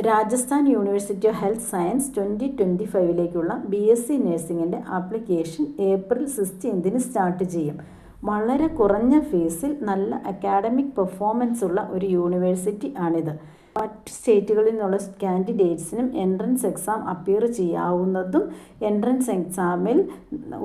Rajasthan university of health science 2025 BSc നഴ്സിംഗിൻ്റെ application April 16 start ചെയ്യും. വളരെ കുറഞ്ഞ ഫീസിൽ നല്ല അക്കാഡമിക് പെർഫോമൻസ് ഉള്ള ഒരു യൂണിവേഴ്സിറ്റി ആണിത്. മറ്റ് സ്റ്റേറ്റുകളിൽ നിന്നുള്ള കാൻഡിഡേറ്റ്സിനും എൻട്രൻസ് എക്സാം അപ്പിയർ ചെയ്യാവുന്നതും എൻട്രൻസ് എക്സാമിൽ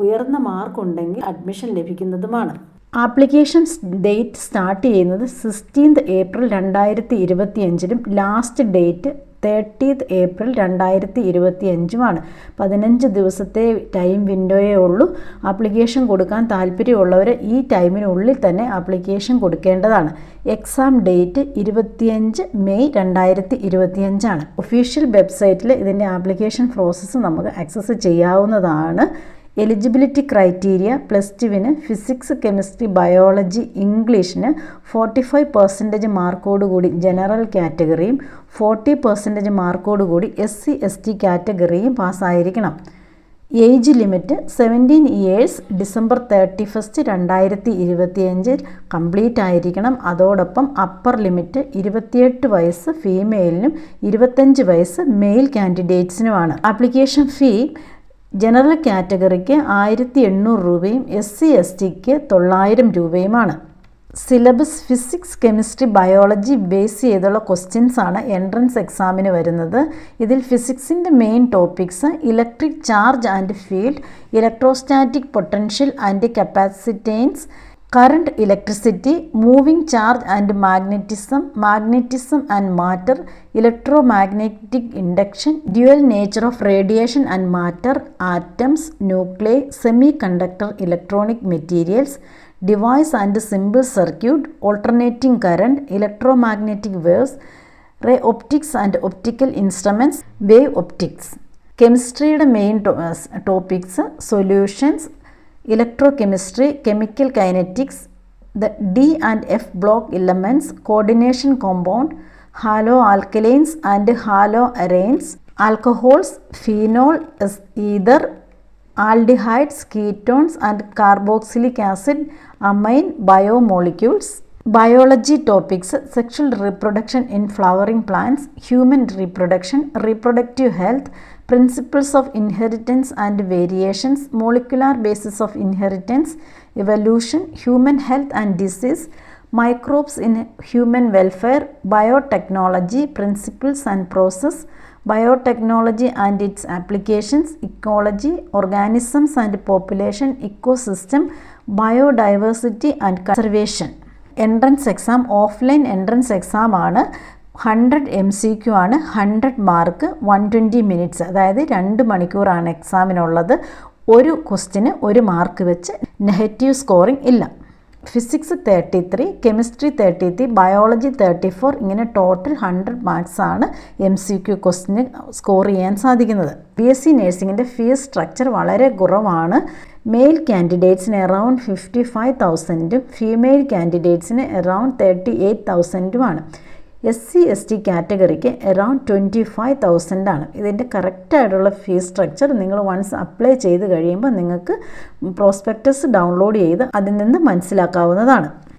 ഉയർന്ന മാർക്ക് ഉണ്ടെങ്കിൽ അഡ്മിഷൻ ലഭിക്കുന്നതുമാണ്. ആപ്ലിക്കേഷൻ ഡേറ്റ് സ്റ്റാർട്ട് ചെയ്യുന്നത് 16 ഏപ്രിൽ 2025 ലാസ്റ്റ് ഡേറ്റ് 30 ഏപ്രിൽ 2025 15 ദിവസത്തെ ടൈം വിൻഡോയേ ഉള്ളൂ. ആപ്ലിക്കേഷൻ കൊടുക്കാൻ താല്പര്യമുള്ളവർ ഈ ടൈമിനുള്ളിൽ തന്നെ ആപ്ലിക്കേഷൻ കൊടുക്കേണ്ടതാണ്. Exam date 25 May 2025. ഒഫീഷ്യൽ വെബ്സൈറ്റിൽ ഇതിൻ്റെ ആപ്ലിക്കേഷൻ പ്രോസസ്സ് നമുക്ക് ആക്സസ് ചെയ്യാവുന്നതാണ്. Eligibility criteria +2 physics, chemistry, biology, ഇംഗ്ലീഷിന് 45% മാർക്കോടുകൂടി ജനറൽ കാറ്റഗറിയും 40% മാർക്കോടുകൂടി SC/ST കാറ്റഗറിയും പാസ്സായിരിക്കണം. Age limit 17 years December 31, 2025 complete ആയിരിക്കണം. അതോടൊപ്പം അപ്പർ ലിമിറ്റ് 28 വയസ്സ് ഫീമെയിലിനും 25 വയസ്സ് മെയിൽ കാൻഡിഡേറ്റ്സിനുമാണ്. ആപ്ലിക്കേഷൻ ഫീ ജനറൽ കാറ്റഗറിക്ക് 1800 രൂപയും SC/STക്ക് 900 രൂപയുമാണ്. Syllabus physics, chemistry, biology base ചെയ്തുള്ള ക്വസ്റ്റ്യൻസ് ആണ് എൻട്രൻസ് എക്സാമിന് വരുന്നത്. ഇതിൽ ഫിസിക്സിൻ്റെ main topics electric charge and field, electrostatic potential and capacitance, current electricity, moving charge and magnetism and matter, electromagnetic induction, dual nature of radiation and matter, atoms, nuclei, semiconductor electronic materials, device and simple circuit, alternating current, electromagnetic waves, ray optics and optical instruments, wave optics. കെമിസ്ട്രിയുടെ main topics solutions, electrochemistry, chemical kinetics, the D and F block elements, coordination compound, haloalkanes and haloarenes, alcohols, phenol, ether, aldehydes, ketones and carboxylic acid, amine, biomolecules. Biology topics sexual reproduction in flowering plants, human reproduction, reproductive health, principles of inheritance and variations, molecular basis of inheritance, evolution, human health and disease, microbes in human welfare, biotechnology, principles and process, biotechnology and its applications, ecology, organisms and population, ecosystem, biodiversity and conservation. Entrance exam offline entrance exam ആണ്. 100 MCQ ആണ്. 100 mark 120 minutes, അതായത് 2 മണിക്കൂറാണ് എക്സാമിനുള്ളത്. ഒരു ക്വസ്റ്റിന് 1 mark വെച്ച് negative scoring ഇല്ല. Physics 33, chemistry 33, biology 34, ഇങ്ങനെ ടോട്ടൽ 100 മാർക്സാണ് MCQ ക്വസ്റ്റിന് സ്കോർ ചെയ്യാൻ സാധിക്കുന്നത്. BSc നഴ്സിംഗിൻ്റെ ഫീസ് സ്ട്രക്ചർ വളരെ കുറവാണ്. മെയിൽ കാൻഡിഡേറ്റ്സിന് അറൗണ്ട് 55,000 ഫീമെയിൽ കാൻഡിഡേറ്റ്സിന് അറൗണ്ട് 38,000 SC/ST കാറ്റഗറിക്ക് അറൗണ്ട് 25,000 ഇതിൻ്റെ കറക്റ്റായിട്ടുള്ള ഫീസ് സ്ട്രക്ചർ നിങ്ങൾ വൺസ് അപ്ലൈ ചെയ്ത് കഴിയുമ്പോൾ നിങ്ങൾക്ക് പ്രോസ്പെക്ടസ് ഡൗൺലോഡ് ചെയ്ത് അതിൽ നിന്ന് മനസ്സിലാക്കാവുന്നതാണ്.